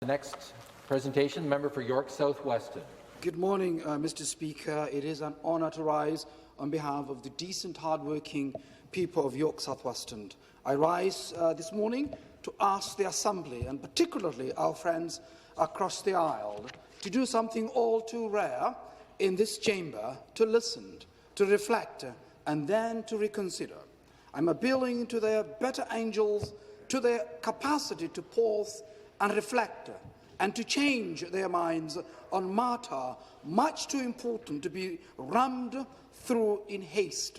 The next presentation, the member for York South Weston. Good morning, Mr. Speaker. It is an honour to rise on behalf of the decent, hard-working people of York South Weston. I rise this morning to ask the Assembly, and particularly our friends across the aisle, to do something all too rare in this chamber: to listen, to reflect, and then to reconsider. I'm appealing to their better angels, to their capacity to pause and reflect, and to change their minds on matter much too important to be rammed through in haste.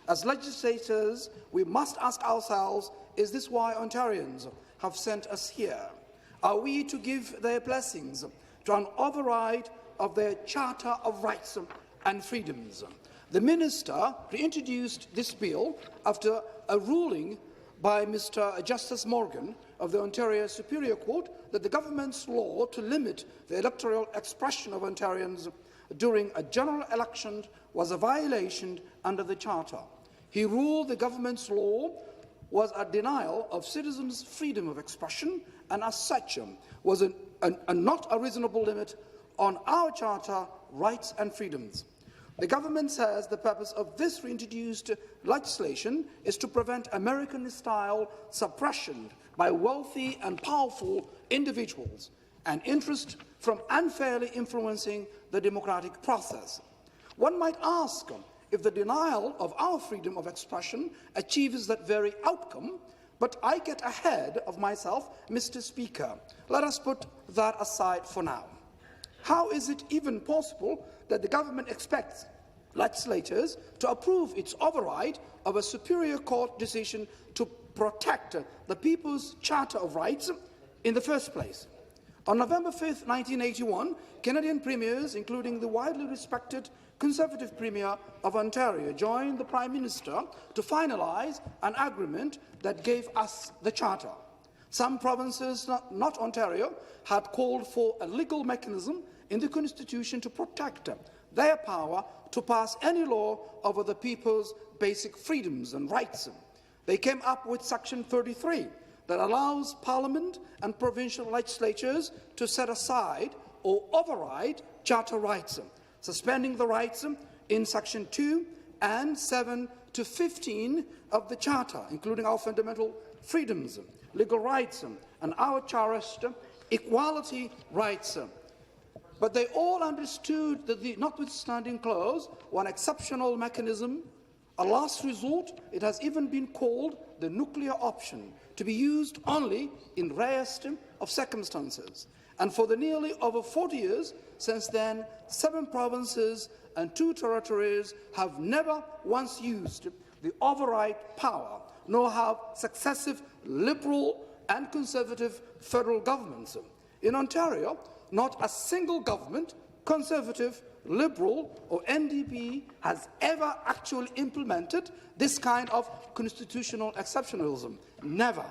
As legislators, we must ask ourselves, is this why Ontarians have sent us here? Are we to give their blessings to an override of their Charter of Rights and Freedoms? The Minister reintroduced this bill after a ruling by Mr. Justice Morgan of the Ontario Superior Court that the government's law to limit the electoral expression of Ontarians during a general election was a violation under the Charter. He ruled the government's law was a denial of citizens' freedom of expression and, as such, was not a reasonable limit on our Charter rights and freedoms. The government says the purpose of this reintroduced legislation is to prevent American-style suppression by wealthy and powerful individuals and interest from unfairly influencing the democratic process. One might ask if the denial of our freedom of expression achieves that very outcome, but I get ahead of myself, Mr. Speaker. Let us put that aside for now. How is it even possible that the government expects legislators to approve its override of a Superior Court decision to protect the People's Charter of Rights in the first place? On November 5, 1981, Canadian premiers, including the widely respected Conservative Premier of Ontario, joined the Prime Minister to finalize an agreement that gave us the Charter. Some provinces, not Ontario, had called for a legal mechanism in the Constitution to protect their power to pass any law over the people's basic freedoms and rights. They came up with Section 33 that allows Parliament and provincial legislatures to set aside or override Charter rights, suspending the rights in Section 2 and 7 to 15 of the Charter, including our fundamental freedoms, legal rights, and our cherished equality rights. But they all understood that the Notwithstanding clause was an exceptional mechanism, a last resort. It has even been called the nuclear option, to be used only in rarest of circumstances. And for the nearly over 40 years since then, 7 provinces and 2 territories have never once used the override power, nor have successive Liberal and Conservative federal governments. In Ontario, not a single government, Conservative, Liberal or NDP, has ever actually implemented this kind of constitutional exceptionalism. Never.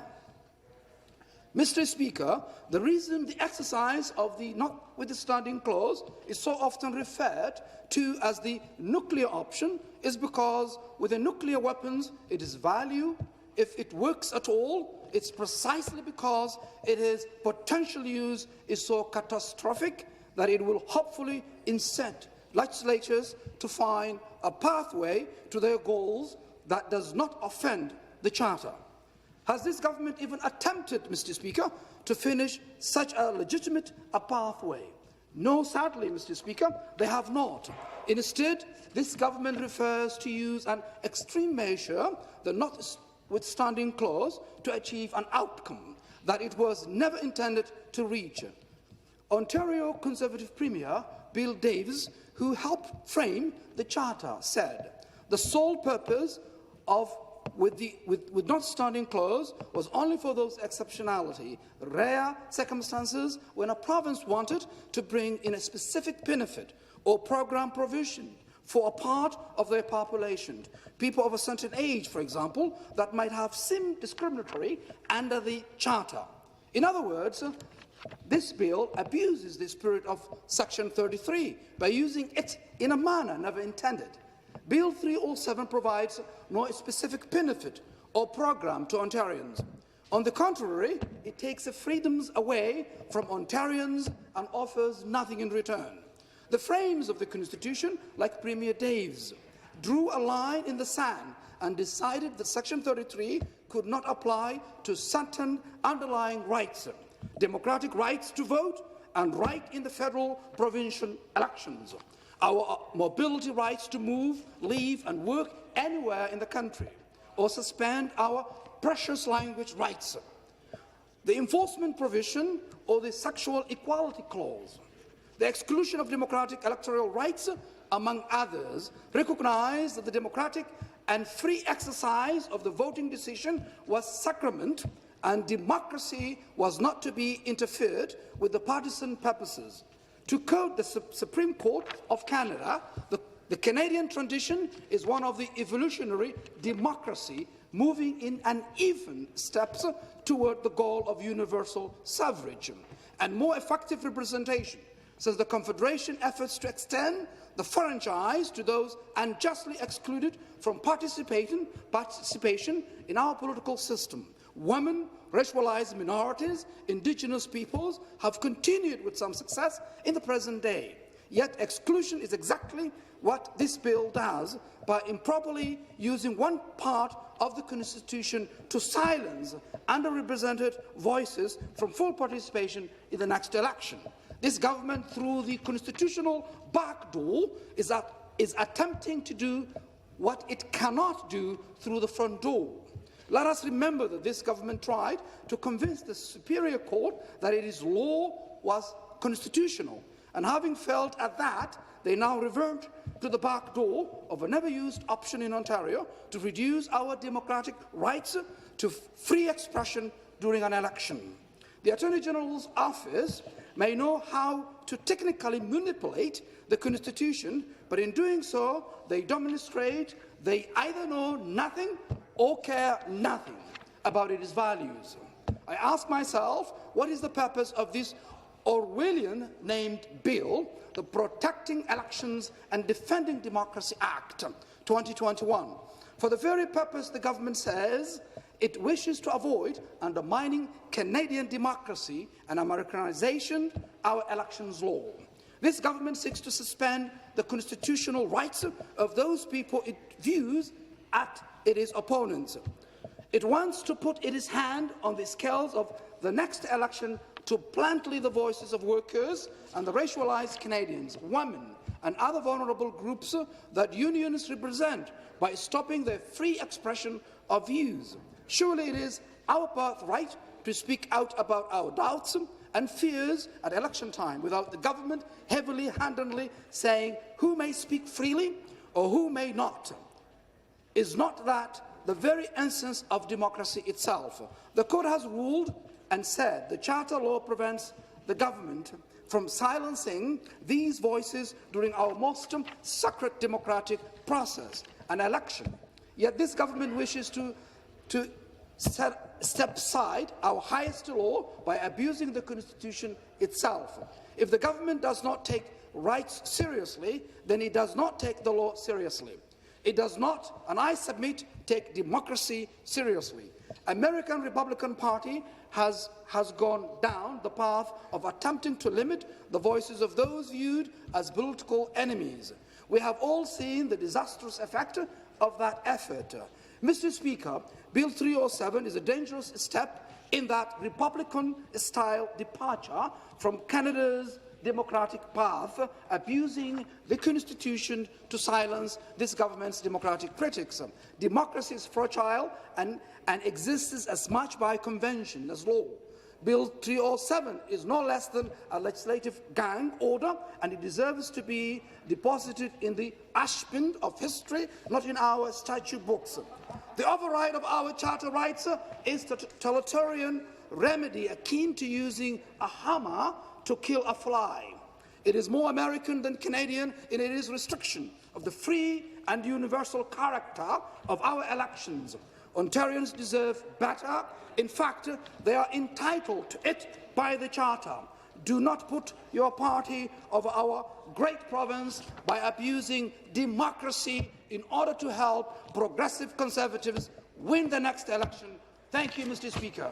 Mr. Speaker, the reason the exercise of the Notwithstanding clause is so often referred to as the nuclear option is because with the nuclear weapons it is value. If it works at all, it's precisely because its potential use is so catastrophic that it will hopefully incent legislatures to find a pathway to their goals that does not offend the Charter. Has this government even attempted, Mr. Speaker, to finish such a legitimate pathway? No, sadly, Mr. Speaker, they have not. Instead, this government refers to use an extreme measure, the Notwithstanding clause, to achieve an outcome that it was never intended to reach. Ontario Conservative Premier Bill Davis, who helped frame the Charter, said the sole purpose of with Notwithstanding clause was only for those exceptionality, rare circumstances when a province wanted to bring in a specific benefit or program provision for a part of their population, people of a certain age, for example, that might have seemed discriminatory under the Charter. In other words, this bill abuses the spirit of Section 33 by using it in a manner never intended. Bill 307 provides no specific benefit or program to Ontarians. On the contrary, it takes the freedoms away from Ontarians and offers nothing in return. The frames of the Constitution, like Premier Dave's, drew a line in the sand and decided that Section 33 could not apply to certain underlying rights, democratic rights to vote and right in the federal provincial elections, our mobility rights to move, live and work anywhere in the country, or suspend our precious language rights, the enforcement provision or the sexual equality clause. The exclusion of democratic electoral rights, among others, recognized that the democratic and free exercise of the voting decision was sacrament and democracy was not to be interfered with the partisan purposes. To quote the Supreme Court of Canada, the Canadian tradition is one of the evolutionary democracy moving in uneven steps toward the goal of universal suffrage and more effective representation, since the Confederation efforts to extend the franchise to those unjustly excluded from participation in our political system. Women, racialized minorities, Indigenous peoples have continued with some success in the present day. Yet exclusion is exactly what this bill does by improperly using one part of the Constitution to silence underrepresented voices from full participation in the next election. This government, through the constitutional backdoor, is attempting to do what it cannot do through the front door. Let us remember that this government tried to convince the Superior Court that its law was constitutional, and having failed at that, they now revert to the back door of a never-used option in Ontario to reduce our democratic rights to free expression during an election. The Attorney General's office may know how to technically manipulate the Constitution, but in doing so, they demonstrate they either know nothing or care nothing about its values. I ask myself, what is the purpose of this Orwellian named bill, the Protecting Elections and Defending Democracy Act 2021? For the very purpose the government says it wishes to avoid undermining Canadian democracy and Americanization, our elections law. This government seeks to suspend the constitutional rights of those people it views at its opponents. It wants to put its hand on the scales of the next election to bluntly the voices of workers and the racialized Canadians, women and other vulnerable groups that unions represent by stopping their free expression of views. Surely it is our birthright to speak out about our doubts and fears at election time without the government heavily-handedly saying who may speak freely or who may not. Is not that the very essence of democracy itself? The court has ruled and said the Charter law prevents the government from silencing these voices during our most sacred democratic process, an election. Yet this government wishes to step aside our highest law by abusing the Constitution itself. If the government does not take rights seriously, then it does not take the law seriously. It does not, and I submit, take democracy seriously. American Republican Party has gone down the path of attempting to limit the voices of those viewed as political enemies. We have all seen the disastrous effect of that effort. Mr. Speaker, Bill 307 is a dangerous step in that Republican-style departure from Canada's democratic path, abusing the Constitution to silence this government's democratic critics. Democracy is fragile and exists as much by convention as law. Bill 307 is no less than a legislative gang order, and it deserves to be deposited in the ash bin of history, not in our statute books. The override of our charter rights is a totalitarian remedy akin to using a hammer to kill a fly. It is more American than Canadian in its restriction of the free and universal character of our elections. Ontarians deserve better. In fact, they are entitled to it by the Charter. Do not put your party over our great province by abusing democracy in order to help progressive Conservatives win the next election. Thank you, Mr. Speaker.